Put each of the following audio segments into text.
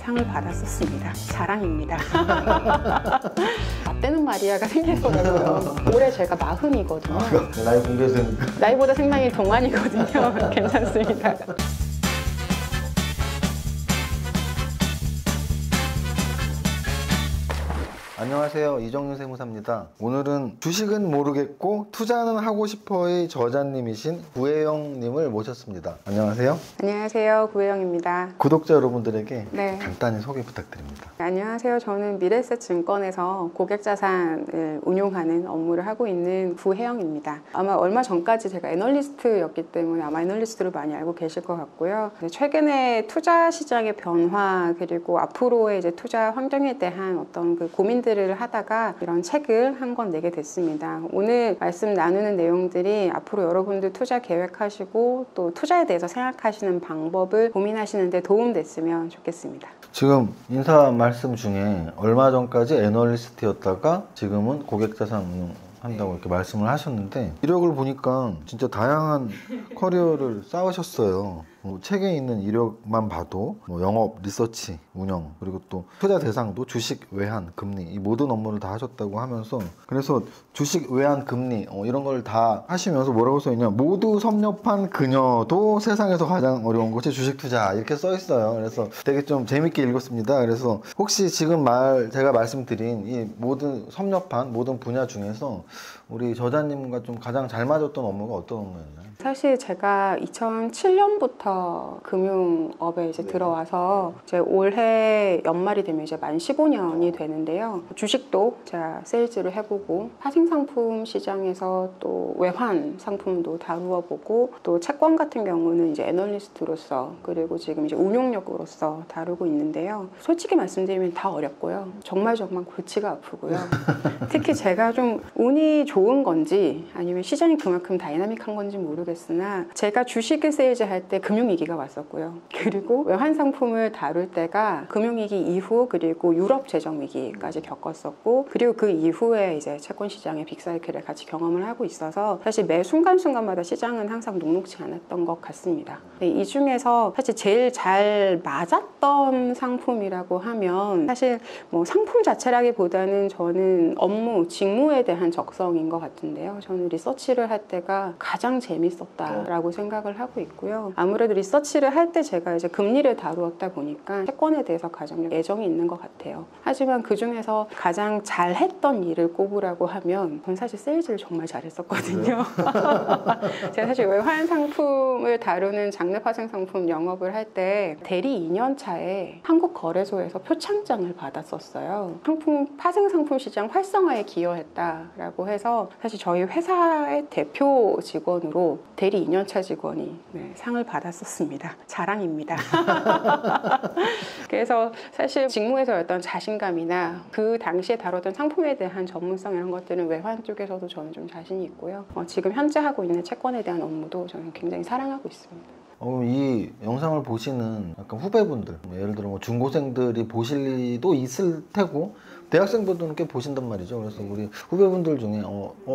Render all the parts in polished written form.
상을 받았었습니다. 자랑입니다. 라떼는 마리아가 생기더라고요. 올해 제가 40이거든요. 나이 공개해도 되니까. 나이보다 생명이 동안이거든요. 괜찮습니다. 안녕하세요, 이정윤 세무사입니다. 오늘은 주식은 모르겠고 투자는 하고 싶어의 저자님이신 구혜영님을 모셨습니다. 안녕하세요. 안녕하세요, 구혜영입니다. 구독자 여러분들에게 네. 간단히 소개 부탁드립니다. 안녕하세요. 저는 미래에셋증권에서 고객자산을 운용하는 업무를 하고 있는 구혜영입니다. 아마 얼마 전까지 제가 애널리스트였기 때문에 아마 애널리스트로 많이 알고 계실 것 같고요. 최근에 투자 시장의 변화 그리고 앞으로의 이제 투자 환경에 대한 어떤 그 고민들을 하다가 이런 책을 한 권 내게 됐습니다. 오늘 말씀 나누는 내용들이 앞으로 여러분들 투자 계획하시고 또 투자에 대해서 생각하시는 방법을 고민하시는 데 도움됐으면 좋겠습니다. 지금 인사 말씀 중에 얼마 전까지 애널리스트였다가 지금은 고객자산 운용한다고 이렇게 말씀을 하셨는데 이력을 보니까 진짜 다양한 커리어를 쌓으셨어요. 책에 있는 이력만 봐도 영업, 리서치, 운영, 그리고 또 투자 대상도 주식, 외환, 금리 이 모든 업무를 다 하셨다고 하면서 그래서 주식, 외환, 금리 이런 걸 다 하시면서 뭐라고 써있냐, 모두 섭렵한 그녀도 세상에서 가장 어려운 것이 주식 투자 이렇게 써있어요. 그래서 되게 좀 재밌게 읽었습니다. 그래서 혹시 지금 제가 말씀드린 이 모든 섭렵한 모든 분야 중에서 우리 저자님과 좀 가장 잘 맞았던 업무가 어떤 업무였나요? 사실 제가 2007년부터 금융업에 이제 들어와서 이제 올해 연말이 되면 이제 만 15년이 되는데요. 주식도 제가 세일즈를 해보고 파생상품 시장에서 또 외환 상품도 다루어 보고 또 채권 같은 경우는 이제 애널리스트로서 그리고 지금 이제 운용력으로서 다루고 있는데요. 솔직히 말씀드리면 다 어렵고요. 정말 골치가 아프고요. 특히 제가 좀 운이 좋은 건지 아니면 시장이 그만큼 다이나믹한 건지 모르겠으나 제가 주식을 세일즈할 때 금융위기가 왔었고요. 그리고 외환 상품을 다룰 때가 금융위기 이후 그리고 유럽 재정위기까지 겪었었고 그리고 그 이후에 이제 채권 시장의 빅사이클을 같이 경험을 하고 있어서 사실 매 순간순간마다 시장은 항상 녹록지 않았던 것 같습니다. 이 중에서 사실 제일 잘 맞았던 상품이라고 하면 사실 뭐 상품 자체라기보다는 저는 업무, 직무에 대한 적성인 것 같은데요. 저는 리서치를 할 때가 가장 재밌었다라고 생각을 하고 있고요. 아무래도 리서치를 할 때 제가 이제 금리를 다루었다 보니까 채권에 대해서 가장 애정이 있는 것 같아요. 하지만 그 중에서 가장 잘했던 일을 꼽으라고 하면 전 사실 세일즈를 정말 잘했었거든요. 제가 사실 외환 상품을 다루는 장내 파생 상품 영업을 할 때 대리 2년 차에 한국거래소에서 표창장을 받았었어요. 파생 상품 시장 활성화에 기여했다라고 해서 사실 저희 회사의 대표 직원으로 대리 2년차 직원이 상을 받았었습니다. 자랑입니다. 그래서 사실 직무에서 어떤 자신감이나 그 당시에 다뤘던 상품에 대한 전문성 이런 것들은 외환 쪽에서도 저는 좀 자신이 있고요. 지금 현재 하고 있는 채권에 대한 업무도 저는 굉장히 사랑하고 있습니다. 이 영상을 보시는 약간 후배분들, 예를 들어 중고생들이 보실 리도 있을 테고 대학생분들은 꽤 보신단 말이죠. 그래서 우리 후배분들 중에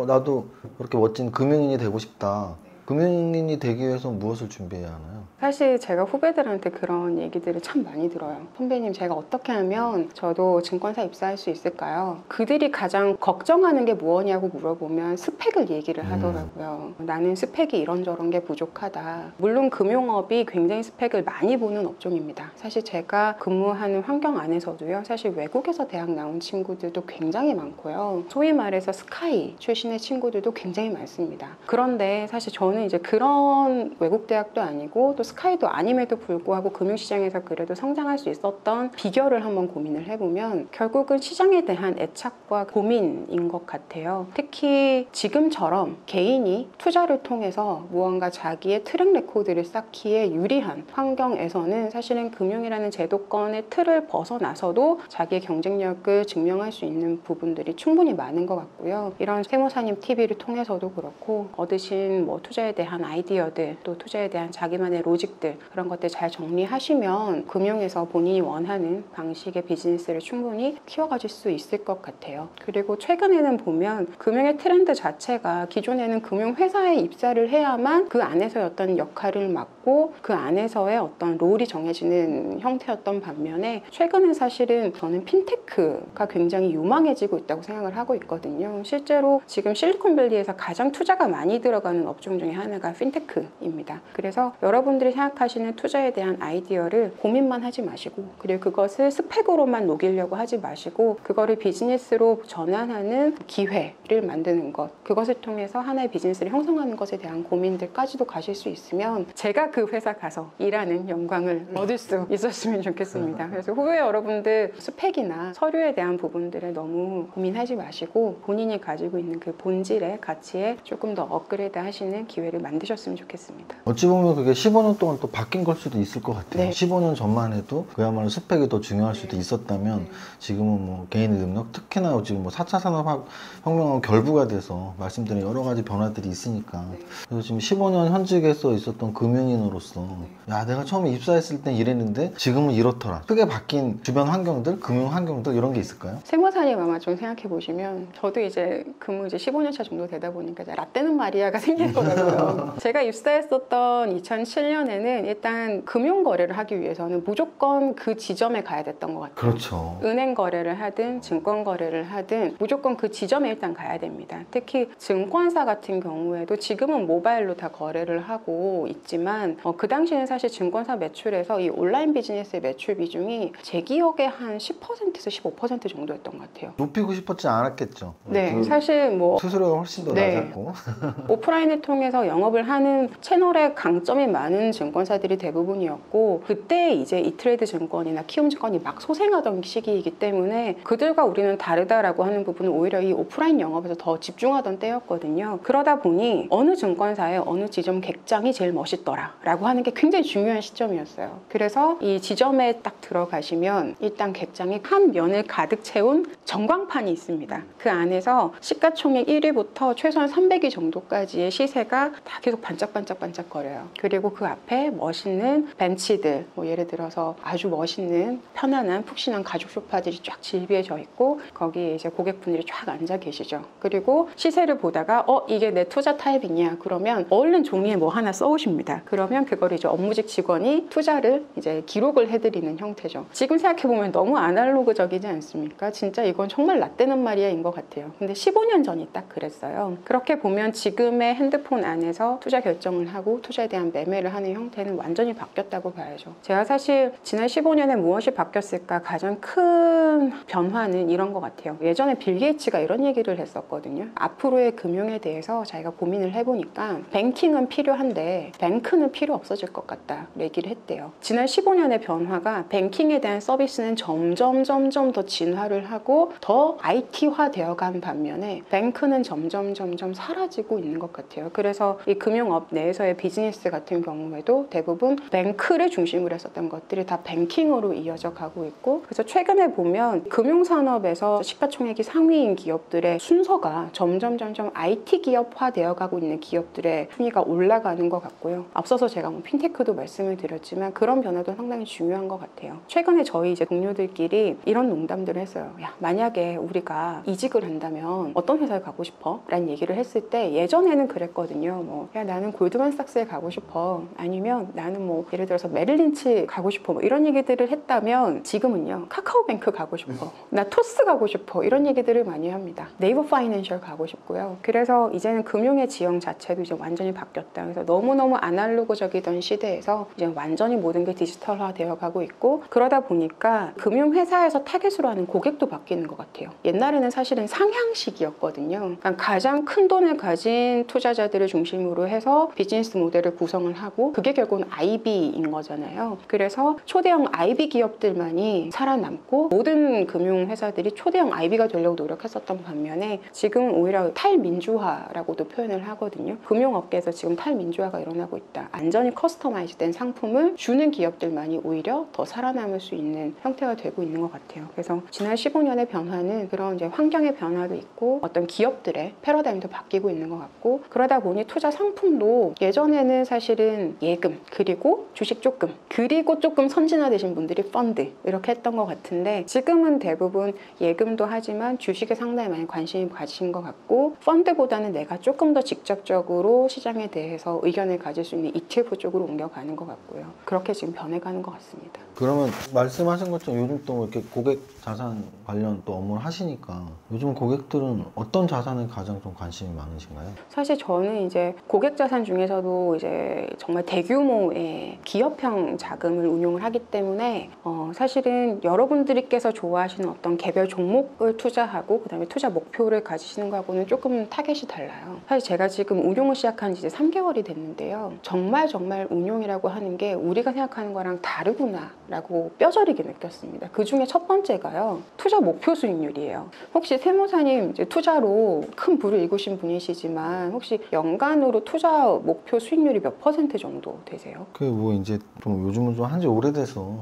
나도 그렇게 멋진 금융인이 되고 싶다. 금융인이 되기 위해서 무엇을 준비해야 하나요? 사실 제가 후배들한테 그런 얘기들을 참 많이 들어요. 선배님, 제가 어떻게 하면 저도 증권사 입사할 수 있을까요? 그들이 가장 걱정하는 게 무엇이냐고 물어보면 스펙을 얘기를 하더라고요. 나는 스펙이 이런저런 게 부족하다. 물론 금융업이 굉장히 스펙을 많이 보는 업종입니다. 사실 제가 근무하는 환경 안에서도요. 사실 외국에서 대학 나온 친구들도 굉장히 많고요. 소위 말해서 스카이 출신의 친구들도 굉장히 많습니다. 그런데 사실 저는 이제 그런 외국 대학도 아니고 또 스카이도 아님에도 불구하고 금융시장에서 그래도 성장할 수 있었던 비결을 한번 고민을 해보면 결국은 시장에 대한 애착과 고민인 것 같아요. 특히 지금처럼 개인이 투자를 통해서 무언가 자기의 트랙 레코드를 쌓기에 유리한 환경에서는 사실은 금융이라는 제도권의 틀을 벗어나서도 자기의 경쟁력을 증명할 수 있는 부분들이 충분히 많은 것 같고요. 이런 세무사님 TV를 통해서도 그렇고 얻으신 투자 투자에 대한 아이디어들, 또 투자에 대한 자기만의 로직들, 그런 것들 잘 정리하시면 금융에서 본인이 원하는 방식의 비즈니스를 충분히 키워가실 수 있을 것 같아요. 그리고 최근에는 보면 금융의 트렌드 자체가 기존에는 금융회사에 입사를 해야만 그 안에서의 어떤 역할을 맡고 그 안에서의 어떤 롤이 정해지는 형태였던 반면에 최근엔 사실은 저는 핀테크가 굉장히 유망해지고 있다고 생각을 하고 있거든요. 실제로 지금 실리콘밸리에서 가장 투자가 많이 들어가는 업종 중에 하나가 핀테크입니다. 그래서 여러분들이 생각하시는 투자에 대한 아이디어를 고민만 하지 마시고, 그리고 그것을 스펙으로만 녹이려고 하지 마시고 그거를 비즈니스로 전환하는 기회를 만드는 것, 그것을 통해서 하나의 비즈니스를 형성하는 것에 대한 고민들까지도 가실 수 있으면 제가 그 회사 가서 일하는 영광을 얻을 수 있었으면 좋겠습니다. 그래서 후에 여러분들 스펙이나 서류에 대한 부분들을 너무 고민하지 마시고 본인이 가지고 있는 그 본질의 가치에 조금 더 업그레이드 하시는 기회를 만드셨으면 좋겠습니다. 어찌 보면 그게 15년 동안 또 바뀐 걸 수도 있을 것 같아요. 네. 15년 전만 해도 그야말로 스펙이 더 중요할 수도 있었다면 지금은 뭐 개인의 능력, 특히나 지금 뭐 4차 산업혁명은 결부가 돼서 말씀드린 여러 가지 변화들이 있으니까. 그래서 지금 15년 현직에서 있었던 금융인으로서 야, 내가 처음에 입사했을 땐 이랬는데 지금은 이렇더라. 크게 바뀐 주변 환경들, 금융 환경들 이런 게 있을까요? 세무사님 아마 좀 생각해 보시면 저도 이제 근무 이제 15년 차 정도 되다 보니까 이제 라떼는 마리아가 생기더라고요. 제가 입사했었던 2007년에는 일단 금융 거래를 하기 위해서는 무조건 그 지점에 가야 됐던 것 같아요. 그렇죠. 은행 거래를 하든 증권 거래를 하든 무조건 그 지점에 일단 가야 됩니다. 특히 증권사 같은 경우에도 지금은 모바일로 다 거래를 하고 있지만 그 당시에는 사실 증권사 매출에서 이 온라인 비즈니스의 매출 비중이 제 기억에 한 10%에서 15% 정도였던 것 같아요. 높이고 싶었지 않았겠죠. 네, 사실 뭐 수수료가 훨씬 더 네. 낮았고. 오프라인을 통해서 영업을 하는 채널의 강점이 많은 증권사들이 대부분이었고 그때 이제 이트레이드 증권이나 키움증권이 막 소생하던 시기이기 때문에 그들과 우리는 다르다라고 하는 부분은 오히려 이 오프라인 영업에서 더 집중하던 때였거든요. 그러다 보니 어느 증권사의 어느 지점 객장이 제일 멋있더라 라고 하는 게 굉장히 중요한 시점이었어요. 그래서 이 지점에 딱 들어가시면 일단 객장이 한 면을 가득 채운 전광판이 있습니다. 그 안에서 시가총액 1위부터 최소한 300위 정도까지의 시세가 다 계속 반짝반짝반짝 거려요. 그리고 그 앞에 멋있는 벤치들, 뭐 예를 들어서 아주 멋있는 편안한 푹신한 가죽 소파들이 쫙 질비해져 있고 거기에 이제 고객분들이 쫙 앉아 계시죠. 그리고 시세를 보다가 이게 내 투자 타입이냐 그러면 얼른 종이에 뭐 하나 써오십니다. 그러면 그걸 이제 업무직 직원이 투자를 이제 기록을 해드리는 형태죠. 지금 생각해보면 너무 아날로그적이지 않습니까? 진짜 이건 정말 라떼는 마리아인 것 같아요. 근데 15년 전이 딱 그랬어요. 그렇게 보면 지금의 핸드폰 안에서 투자 결정을 하고 투자에 대한 매매를 하는 형태는 완전히 바뀌었다고 봐야죠. 제가 사실 지난 15년에 무엇이 바뀌었을까 가장 큰 변화는 이런 것 같아요. 예전에 빌 게이츠가 이런 얘기를 했었거든요. 앞으로의 금융에 대해서 자기가 고민을 해보니까 뱅킹은 필요한데 뱅크는 필요 없어질 것 같다 얘기를 했대요. 지난 15년의 변화가 뱅킹에 대한 서비스는 점점 더 진화를 하고 더 IT화 되어간 반면에 뱅크는 점점 사라지고 있는 것 같아요. 그래서 이 금융업 내에서의 비즈니스 같은 경우에도 대부분 뱅크를 중심으로 했었던 것들이 다 뱅킹으로 이어져 가고 있고 그래서 최근에 보면 금융산업에서 시가총액이 상위인 기업들의 순서가 점점 IT 기업화 되어가고 있는 기업들의 순위가 올라가는 것 같고요. 앞서서 제가 뭐 핀테크도 말씀을 드렸지만 그런 변화도 상당히 중요한 것 같아요. 최근에 저희 이제 동료들끼리 이런 농담들을 했어요. 야, 만약에 우리가 이직을 한다면 어떤 회사에 가고 싶어? 라는 얘기를 했을 때 예전에는 그랬거든요. 뭐, 야, 나는 골드만삭스에 가고 싶어. 아니면 나는 뭐 예를 들어서 메릴린치 가고 싶어. 뭐 이런 얘기들을 했다면 지금은요. 카카오뱅크 가고 싶어. 나 토스 가고 싶어. 이런 얘기들을 많이 합니다. 네이버 파이낸셜 가고 싶고요. 그래서 이제는 금융의 지형 자체도 이제 완전히 바뀌었다. 그래서 너무너무 아날로그적이던 시대에서 이제 완전히 모든 게 디지털화 되어 가고 있고 그러다 보니까 금융회사에서 타겟으로 하는 고객도 바뀌는 것 같아요. 옛날에는 사실은 상향식이었거든요. 그러니까 가장 큰 돈을 가진 투자자들을 중심으로 해서 비즈니스 모델을 구성을 하고 그게 결국은 IB인 거잖아요. 그래서 초대형 IB 기업들만이 살아남고 모든 금융회사들이 초대형 IB가 되려고 노력했었던 반면에 지금은 오히려 탈민주화라고도 표현을 하거든요. 금융업계에서 지금 탈민주화가 일어나고 있다. 완전히 커스터마이즈된 상품을 주는 기업들만이 오히려 더 살아남을 수 있는 형태가 되고 있는 것 같아요. 그래서 지난 15년의 변화는 그런 이제 환경의 변화도 있고 어떤 기업들의 패러다임도 바뀌고 있는 것 같고 그러다 보니 투자 상품도 예전에는 사실은 예금, 그리고 주식 조금, 그리고 조금 선진화되신 분들이 펀드 이렇게 했던 것 같은데, 지금은 대부분 예금도 하지만 주식에 상당히 많이 관심이 가지신 것 같고, 펀드보다는 내가 조금 더 직접적으로 시장에 대해서 의견을 가질 수 있는 ETF 쪽으로 옮겨가는 것 같고요. 그렇게 지금 변해가는 것 같습니다. 그러면 말씀하신 것처럼 요즘 또 이렇게 고객 자산 관련 또 업무를 하시니까 요즘 고객들은 어떤 자산에 가장 좀 관심이 많으신가요? 사실 저는 이제 고객 자산 중에서도 이제 정말 대규모의 기업형 자금을 운용을 하기 때문에 사실은 여러분들께서 좋아하시는 어떤 개별 종목을 투자하고 그다음에 투자 목표를 가지시는 거하고는 조금 타겟이 달라요. 사실 제가 지금 운용을 시작한 지 이제 3개월이 됐는데요. 정말 운용이라고 하는 게 우리가 생각하는 거랑 다르구나라고 뼈저리게 느꼈습니다. 그 중에 첫 번째가요, 투자 목표 수익률이에요. 혹시 세무사님 이제 투자로 큰 부를 일구신 분이시지만 혹시 연간으로 투자 목표 수익률이 몇 % 정도 되세요? 그 뭐 이제 좀 요즘은 좀 한지 오래돼서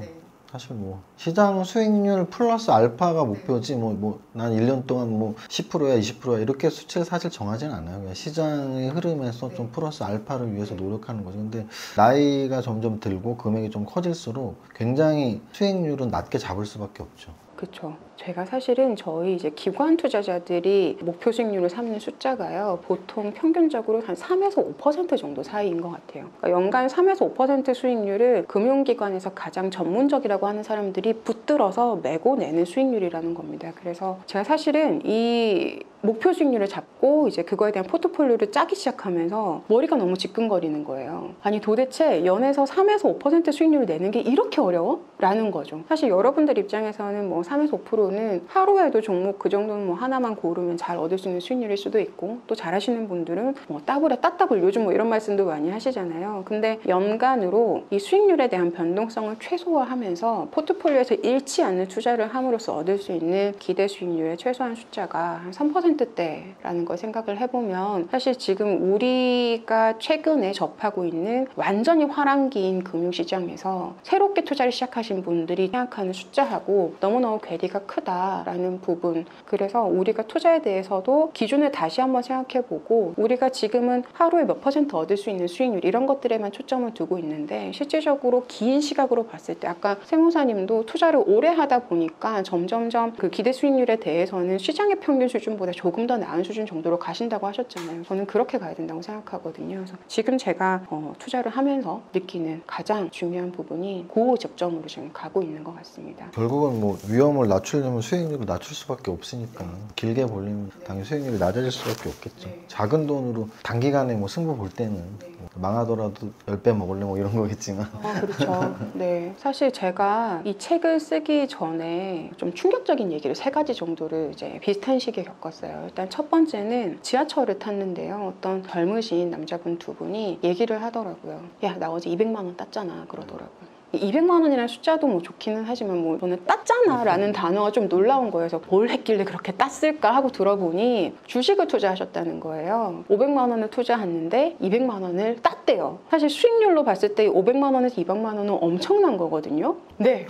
사실 뭐 시장 수익률 플러스 알파가 목표지 뭐 난 1년 동안 뭐 10%야 20%야 이렇게 수치를 사실 정하지는 않아요. 그냥 시장의 흐름에서 좀 플러스 알파를 위해서 노력하는 거죠. 근데 나이가 점점 들고 금액이 좀 커질수록 굉장히 수익률은 낮게 잡을 수밖에 없죠. 그렇죠. 제가 사실은 저희 이제 기관 투자자들이 목표 수익률을 삼는 숫자가요, 보통 평균적으로 한 3에서 5% 정도 사이인 것 같아요. 그러니까 연간 3에서 5% 수익률을 금융기관에서 가장 전문적이라고 하는 사람들이 붙들어서 메고 내는 수익률이라는 겁니다. 그래서 제가 사실은 이 목표 수익률을 잡고 이제 그거에 대한 포트폴리오를 짜기 시작하면서 머리가 너무 지끈거리는 거예요. 아니 도대체 연에서 3에서 5% 수익률을 내는 게 이렇게 어려워? 라는 거죠. 사실 여러분들 입장에서는 뭐 3에서 5%는 하루에도 종목 그 정도는 뭐 하나만 고르면 잘 얻을 수 있는 수익률일 수도 있고, 또 잘하시는 분들은 뭐 따블에 따따블 요즘 뭐 이런 말씀도 많이 하시잖아요. 근데 연간으로 이 수익률에 대한 변동성을 최소화하면서 포트폴리오에서 잃지 않는 투자를 함으로써 얻을 수 있는 기대 수익률의 최소한 숫자가 한 3%대라는 걸 생각을 해보면, 사실 지금 우리가 최근에 접하고 있는 완전히 화랑기인 금융시장에서 새롭게 투자를 시작하신 분들이 생각하는 숫자하고 너무너무 괴리가 크다라는 부분, 그래서 우리가 투자에 대해서도 기준을 다시 한번 생각해보고, 우리가 지금은 하루에 몇 % 얻을 수 있는 수익률 이런 것들에만 초점을 두고 있는데, 실질적으로 긴 시각으로 봤을 때 아까 세무사님도 투자를 오래 하다 보니까 점점점 그 기대 수익률에 대해서는 시장의 평균 수준보다 조금 더 나은 수준 정도로 가신다고 하셨잖아요. 저는 그렇게 가야 된다고 생각하거든요. 그래서 지금 제가 투자를 하면서 느끼는 가장 중요한 부분이 그 접점으로 지금 가고 있는 것 같습니다. 결국은 뭐 위험을 낮추려면 수익률을 낮출 수밖에 없으니까 길게 보려면 당연히 수익률이 낮아질 수밖에 없겠죠. 작은 돈으로 단기간에 뭐 승부 볼 때는 뭐 망하더라도 10배 먹을래 뭐 이런 거겠지만. 그렇죠. 네. 사실 제가 이 책을 쓰기 전에 좀 충격적인 얘기를 3가지 정도를 이제 비슷한 시기에 겪었어요. 일단 첫 번째는 지하철을 탔는데요. 어떤 젊으신 남자분 2분이 얘기를 하더라고요. 야, 나 어제 200만 원 땄잖아. 그러더라고요. 200만 원이라는 숫자도 뭐 좋기는 하지만 뭐 저는 땄잖아 라는 단어가 좀 놀라운 거예요. 그래서 뭘 했길래 그렇게 땄을까 하고 들어보니 주식을 투자하셨다는 거예요. 500만 원을 투자했는데 200만 원을 땄대요. 사실 수익률로 봤을 때 500만 원에서 200만 원은 엄청난 거거든요. 네.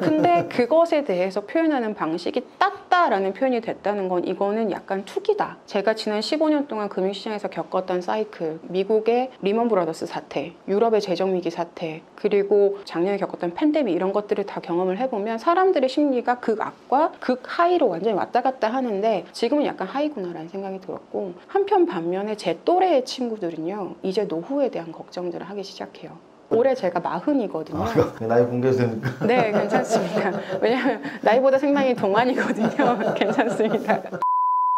근데 그것에 대해서 표현하는 방식이 땄다라는 표현이 됐다는 건 이거는 약간 투기다. 제가 지난 15년 동안 금융시장에서 겪었던 사이클, 미국의 리먼 브라더스 사태, 유럽의 재정위기 사태, 그리고 작년에 겪었던 팬데믹 이런 것들을 다 경험을 해보면 사람들의 심리가 극악과 극하이로 완전히 왔다 갔다 하는데, 지금은 약간 하이구나라는 생각이 들었고, 한편 반면에 제 또래의 친구들은요, 이제 노후에 대한 걱정들을 하기 시작해요. 올해 제가 40이거든요. 나이 공개해도 됩니까? 네, 괜찮습니다. 왜냐면 나이보다 상당히 동안이거든요. 괜찮습니다.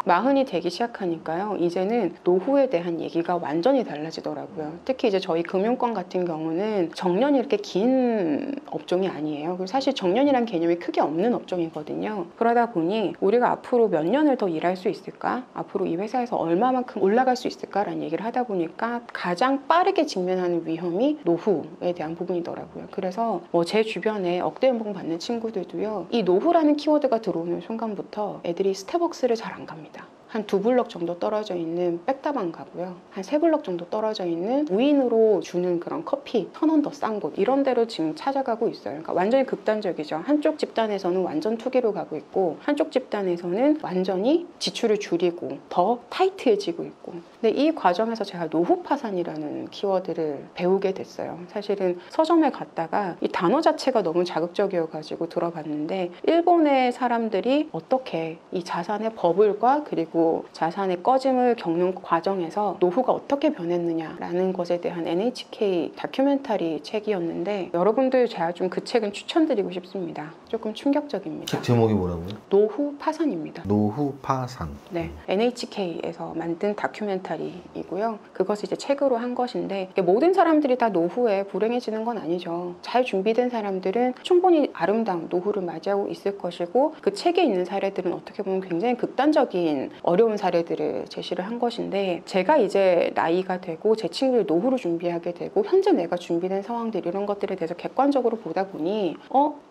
40이 되기 시작하니까요, 이제는 노후에 대한 얘기가 완전히 달라지더라고요. 특히 이제 저희 금융권 같은 경우는 정년이 이렇게 긴 업종이 아니에요. 그리고 사실 정년이란 개념이 크게 없는 업종이거든요. 그러다 보니 우리가 앞으로 몇 년을 더 일할 수 있을까? 앞으로 이 회사에서 얼마만큼 올라갈 수 있을까라는 얘기를 하다 보니까 가장 빠르게 직면하는 위험이 노후에 대한 부분이더라고요. 그래서 뭐 제 주변에 억대 연봉 받는 친구들도요, 이 노후라는 키워드가 들어오는 순간부터 애들이 스타벅스를 잘 안 갑니다. 한 2블럭 정도 떨어져 있는 백다방 가고요. 한 3블럭 정도 떨어져 있는 무인으로 주는 그런 커피 1,000원 더 싼 곳, 이런 데로 지금 찾아가고 있어요. 그러니까 완전히 극단적이죠. 한쪽 집단에서는 완전 투기로 가고 있고, 한쪽 집단에서는 완전히 지출을 줄이고 더 타이트해지고 있고. 근데 이 과정에서 제가 노후 파산이라는 키워드를 배우게 됐어요. 사실은 서점에 갔다가 이 단어 자체가 너무 자극적이어가지고 들어봤는데, 일본의 사람들이 어떻게 이 자산의 버블과 그리고 자산의 꺼짐을 겪는 과정에서 노후가 어떻게 변했느냐라는 것에 대한 NHK 다큐멘터리 책이었는데, 여러분들 제가 좀 그 책은 추천드리고 싶습니다. 조금 충격적입니다. 책 제목이 뭐라고요? 노후 파산입니다. 노후 파산. 네, NHK에서 만든 다큐멘터리이고요. 그것을 이제 책으로 한 것인데, 모든 사람들이 다 노후에 불행해지는 건 아니죠. 잘 준비된 사람들은 충분히 아름다운 노후를 맞이하고 있을 것이고, 그 책에 있는 사례들은 어떻게 보면 굉장히 극단적인 어려운 사례들을 제시를 한 것인데, 제가 이제 나이가 되고 제 친구들이 노후를 준비하게 되고 현재 내가 준비된 상황들, 이런 것들에 대해서 객관적으로 보다 보니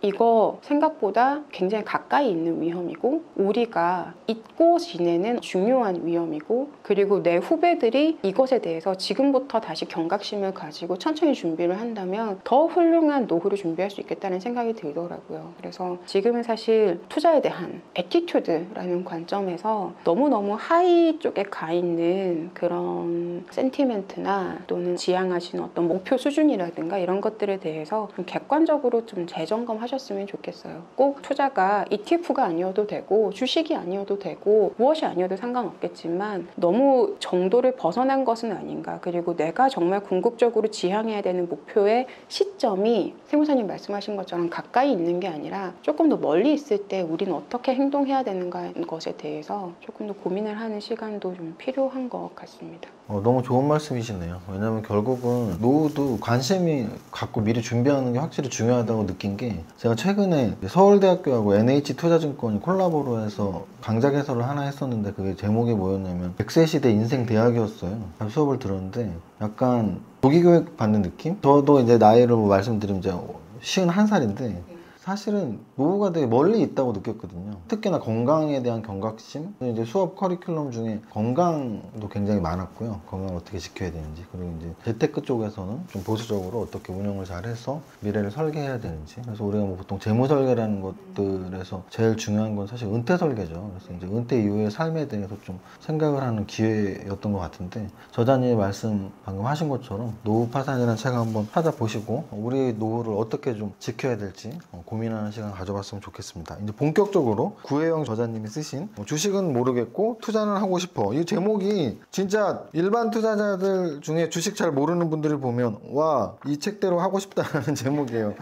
이거 생각보다 굉장히 가까이 있는 위험이고, 우리가 잊고 지내는 중요한 위험이고, 그리고 내 후배들이 이것에 대해서 지금부터 다시 경각심을 가지고 천천히 준비를 한다면 더 훌륭한 노후를 준비할 수 있겠다는 생각이 들더라고요. 그래서 지금은 사실 투자에 대한 애티튜드라는 관점에서 너무너무 하이 쪽에 가 있는 그런 센티멘트나 또는 지향하시는 어떤 목표 수준이라든가 이런 것들에 대해서 좀 객관적으로 좀 재점검하셨으면 좋겠어요. 꼭 투자가 ETF가 아니어도 되고 주식이 아니어도 되고 무엇이 아니어도 상관없겠지만 너무 정도를 벗어난 것은 아닌가, 그리고 내가 정말 궁극적으로 지향해야 되는 목표의 시점이 세무사님 말씀하신 것처럼 가까이 있는 게 아니라 조금 더 멀리 있을 때 우리는 어떻게 행동해야 되는가 것에 대해서 조금 더 고민을 하는 시간도 좀 필요한 것 같습니다. 너무 좋은 말씀이시네요. 왜냐면 결국은 노후도 관심이 갖고 미리 준비하는 게 확실히 중요하다고 느낀 게, 제가 최근에 서울대학교하고 NH투자증권이 콜라보로 해서 강좌 개설을 하나 했었는데, 그게 제목이 뭐였냐면 100세 시대 인생 대학이었어요. 수업을 들었는데 약간 조기교육 받는 느낌? 저도 이제 나이를 말씀드리면 이제 51살인데 사실은 노후가 되게 멀리 있다고 느꼈거든요. 특히나 건강에 대한 경각심, 이제 수업 커리큘럼 중에 건강도 굉장히 많았고요. 건강을 어떻게 지켜야 되는지, 그리고 이제 재테크 쪽에서는 좀 보수적으로 어떻게 운영을 잘해서 미래를 설계해야 되는지. 그래서 우리가 뭐 보통 재무 설계라는 것들에서 제일 중요한 건 사실 은퇴 설계죠. 그래서 이제 은퇴 이후의 삶에 대해서 좀 생각을 하는 기회였던 것 같은데, 저자님 말씀 방금 하신 것처럼 노후 파산이라는 책 한번 찾아보시고 우리 노후를 어떻게 좀 지켜야 될지 고민하는 시간 가져봤으면 좋겠습니다. 이제 본격적으로 구혜영 저자님이 쓰신 주식은 모르겠고 투자는 하고 싶어, 이 제목이 진짜 일반 투자자들 중에 주식 잘 모르는 분들을 보면 와, 이 책대로 하고 싶다라는 제목이에요.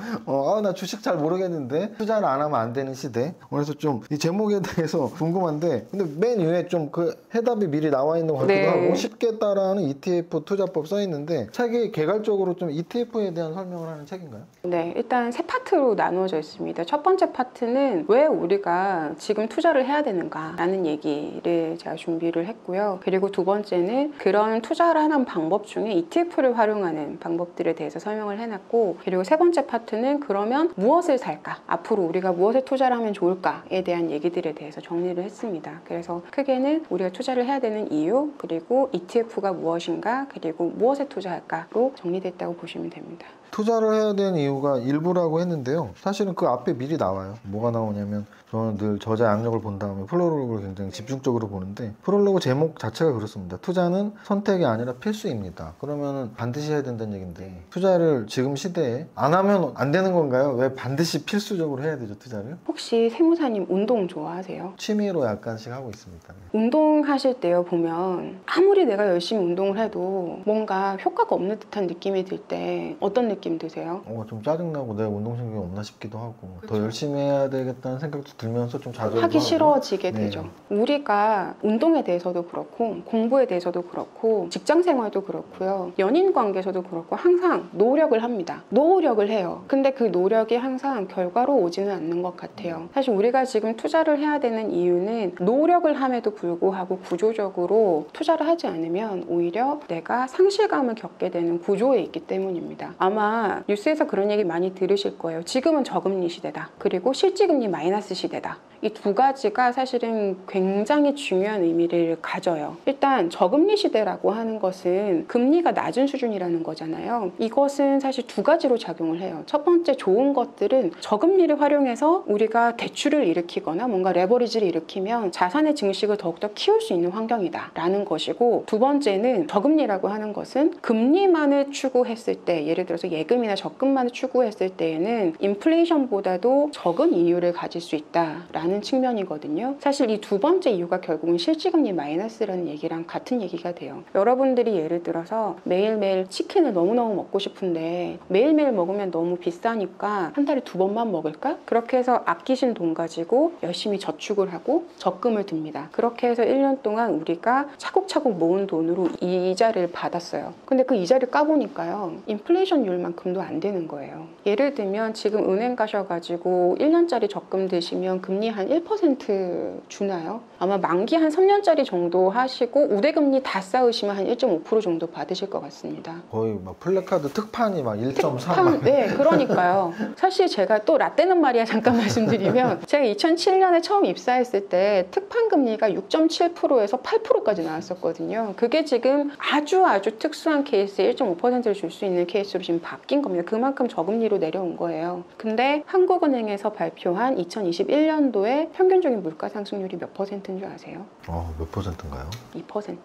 나 주식 잘 모르겠는데 투자를 안 하면 안 되는 시대. 그래서 좀 이 제목에 대해서 궁금한데, 근데 맨 위에 좀 그 해답이 미리 나와 있는 것 같기도 하고, 쉽게 따라하는 ETF 투자법 써 있는데 책이 개괄적으로 좀 ETF에 대한 설명을 하는 책인가요? 네, 일단 3파트로 나누어져 있습니다. 첫 번째 파트는 왜 우리가 지금 투자를 해야 되는가 라는 얘기를 제가 준비를 했고요. 그리고 두 번째는 그런 투자를 하는 방법 중에 ETF를 활용하는 방법들에 대해서 설명을 해놨고, 그리고 세 번째 파트는 그러면 무엇을 살까? 앞으로 우리가 무엇에 투자를 하면 좋을까에 대한 얘기들에 대해서 정리를 했습니다. 그래서 크게는 우리가 투자를 해야 되는 이유, 그리고 ETF가 무엇인가, 그리고 무엇에 투자할까로 정리됐다고 보시면 됩니다. 투자를 해야 되는 이유가 일부라고 했는데요. 사실은 그 앞에 미리 나와요. 뭐가 나오냐면, 저는 늘 저자 양력을 본 다음에 프롤로그를 굉장히 집중적으로 보는데, 프롤로그 제목 자체가 그렇습니다. 투자는 선택이 아니라 필수입니다. 그러면은 반드시 해야 된다는 얘기인데, 투자를 지금 시대에 안 하면 안 되는 건가요? 왜 반드시 필수적으로 해야 되죠, 투자를? 혹시 세무사님 운동 좋아하세요? 취미로 약간씩 하고 있습니다. 운동하실 때요, 보면 아무리 내가 열심히 운동을 해도 뭔가 효과가 없는 듯한 느낌이 들 때 어떤 느낌 드세요? 좀 짜증나고 내가 운동신경이 없나 싶기도 하고, 더 열심히 해야 되겠다는 생각도 들면서 좀 좌절도 하기 하고. 싫어지게 네. 되죠. 우리가 운동에 대해서도 그렇고 공부에 대해서도 그렇고 직장 생활도 그렇고요, 연인 관계에서도 그렇고 항상 노력을 합니다. 노력을 해요. 근데 그 노력이 항상 결과로 오지는 않는 것 같아요. 사실 우리가 지금 투자를 해야 되는 이유는 노력을 함에도 불구하고 구조적으로 투자를 하지 않으면 오히려 내가 상실감을 겪게 되는 구조에 있기 때문입니다. 아마 아마 뉴스에서 그런 얘기 많이 들으실 거예요. 지금은 저금리 시대다. 그리고 실질금리 마이너스 시대다. 이 두 가지가 사실은 굉장히 중요한 의미를 가져요. 일단 저금리 시대라고 하는 것은 금리가 낮은 수준이라는 거잖아요. 이것은 사실 두 가지로 작용을 해요. 첫 번째 좋은 것들은 저금리를 활용해서 우리가 대출을 일으키거나 뭔가 레버리지를 일으키면 자산의 증식을 더욱더 키울 수 있는 환경이다 라는 것이고, 두 번째는 저금리라고 하는 것은 금리만을 추구했을 때, 예를 들어서 예금이나 적금만을 추구했을 때에는 인플레이션보다도 적은 이유를 가질 수 있다라는 측면이거든요. 사실 이 두 번째 이유가 결국은 실질금리 마이너스라는 얘기랑 같은 얘기가 돼요. 여러분들이 예를 들어서 매일매일 치킨을 너무너무 먹고 싶은데 매일매일 먹으면 너무 비싸니까 한 달에 2번만 먹을까? 그렇게 해서 아끼신 돈 가지고 열심히 저축을 하고 적금을 듭니다. 그렇게 해서 1년 동안 우리가 차곡차곡 모은 돈으로 이자를 받았어요. 근데 그 이자를 까보니까요, 인플레이션율만큼도 안 되는 거예요. 예를 들면 지금 은행 가셔가지고 1년짜리 적금 드시면 금리 한 1% 주나요? 아마 만기 한 3년짜리 정도 하시고 우대금리 다 쌓으시면 한 1.5% 정도 받으실 것 같습니다. 거의 막 플래카드 특판이 막 1.3. 네, 그러니까요. 사실 제가 또 라떼는 말이야 잠깐 말씀드리면, 제가 2007년에 처음 입사했을 때 특판 금리가 6.7%에서 8%까지 나왔었거든요. 그게 지금 아주 특수한 케이스에 1.5%를 줄 수 있는 케이스로 지금 바뀐 겁니다. 그만큼 저금리로 내려온 거예요. 근데 한국은행에서 발표한 2021년도에 평균적인 물가 상승률이 몇 %인 줄 아세요? 몇 %인가요? 2%.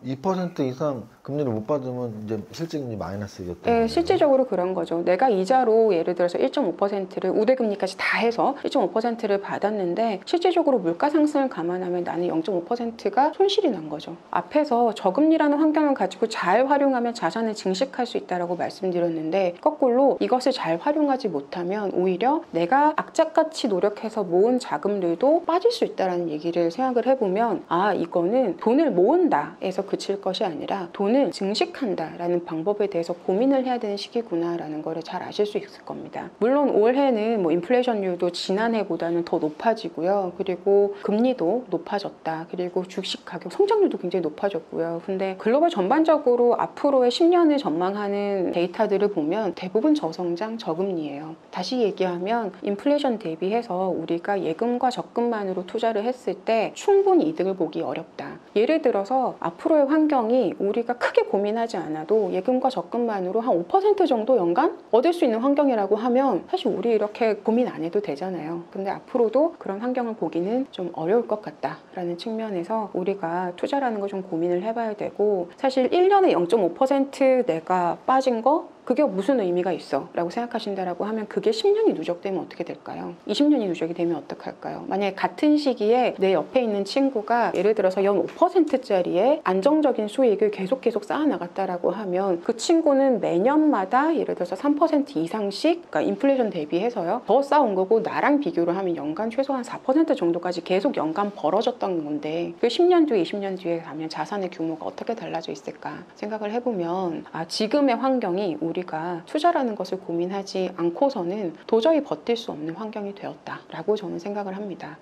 2% 이상 금리를 못 받으면 이제 실질금리 마이너스겠죠. 네, 실질적으로 그런 거죠. 내가 이자로 예를 들어서 1.5%를 우대금리까지 다 해서 1.5%를 받았는데 실질적으로 물가 상승을 감안하면 나는 0.5%가 손실이 난 거죠. 앞에서 저금리라는 환경을 가지고 잘 활용하면 자산을 증식할 수 있다고 말씀드렸는데, 거꾸로 이것을 잘 활용하지 못하면 오히려 내가 악착같이 노력해서 모은 자금들도 빠질 수 있다는 얘기를 생각을 해보면, 이거는 돈을 모은다에서 그칠 것이 아니라 돈을 증식한다라는 방법에 대해서 고민을 해야 되는 시기구나라는 거를 잘 아실 수 있을 겁니다. 물론 올해는 인플레이션율도 지난해보다는 더 높아지고요. 그리고 금리도 높아졌다. 그리고 주식 가격 성장률도 굉장히 높아졌고요. 근데 글로벌 전반적으로 앞으로의 10년을 전망하는 데이터들을 보면 대부분 저성장, 저금리예요. 다시 얘기하면 인플레이션 대비해서 우리가 예금과 적금만으로 투자를 했을 때 충분히 이득을 보기 어렵다. 예를 들어서 앞으로의 환경이 우리가 크게 고민하지 않아도 예금과 적금만으로 한 5% 정도 연간 얻을 수 있는 환경이라고 하면 사실 우리 이렇게 고민 안 해도 되잖아요. 근데 앞으로도 그런 환경을 보기는 좀 어려울 것 같다라는 측면에서 우리가 투자라는 거 좀 고민을 해봐야 되고, 사실 1년에 0.5% 내가 빠진 거 그게 무슨 의미가 있어? 라고 생각하신다라고 하면 그게 10년이 누적되면 어떻게 될까요? 20년이 누적이 되면 어떡할까요? 만약에 같은 시기에 내 옆에 있는 친구가 예를 들어서 연 5%짜리의 안정적인 수익을 계속 쌓아나갔다라고 하면 그 친구는 매년마다 예를 들어서 3% 이상씩, 그러니까 인플레이션 대비해서요, 더 쌓은 거고, 나랑 비교를 하면 연간 최소한 4% 정도까지 계속 연간 벌어졌던 건데, 그 10년 뒤에 20년 뒤에 가면 자산의 규모가 어떻게 달라져 있을까 생각을 해보면, 지금의 환경이 우리가 투자라는 것을 고민하지 않고서는 도저히 버틸 수 없는 환경이 되었다라고 저는 생각을 합니다.